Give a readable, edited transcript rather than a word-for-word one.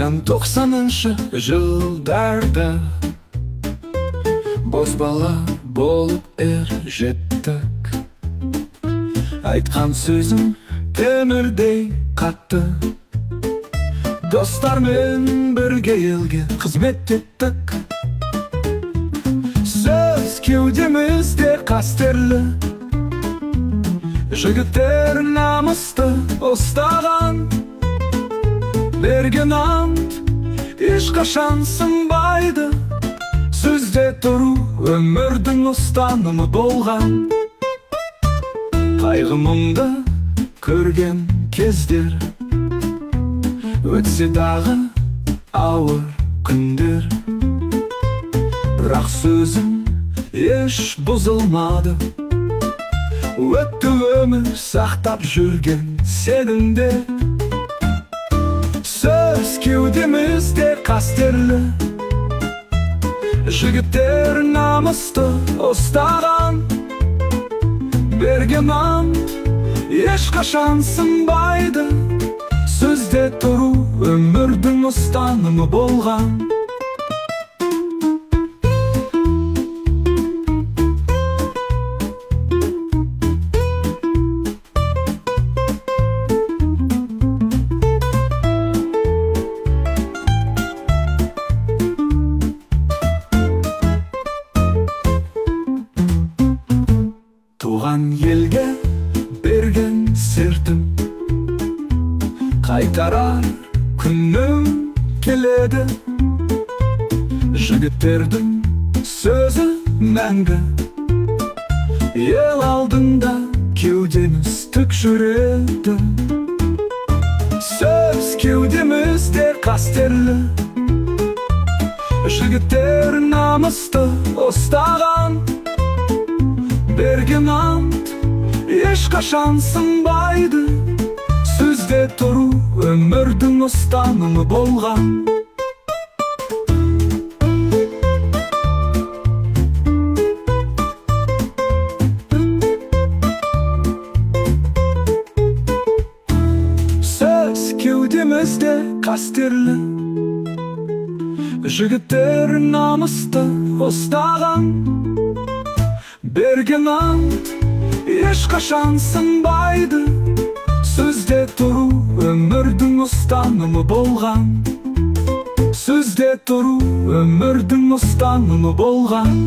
80-90 жылдарда бозбала болып жеттік. Айтқан сөзім темірдей қатты, достармен бірге елге қызмет еттік. Сөз кеудемізде қастерлі, жігіттер намысты ұстаған. Берген ант ешқашан сынбайды, сөзде тұру өмірдің ұстанымы болған. Қайғы мұңды көрген кездер, өтсе дағы ауыр күндер, бірақ сөзім еш бұзылмады. Өтті өмір сақтап жүрген сенімде. Сөз кеудемізде қастерлі, жігіттер намысты ұстаған. Берген ант ешқашан сынбайды, сөзде тұру өмірдің ұстанымы болған. Туған елге берген сертім, қайтарар күнім келеді. Жігіттердің сөзі мәңгі, ел алдында кеудеміз тік жүреді. Сөз кеудемізде қастерлі, жігіттер намысты ұстаған. Берген ант ешқашан сынбайды, сөзде тұру өмірдің ұстанымы болған. Сөз кеудемізде қастерлі, жігіттер намысты ұстаған. Берген ант ешқашан сынбайды, сөзде тұру өмірдің ұстанымы болған. Сөзде тұру өмірдің ұстанымы болған.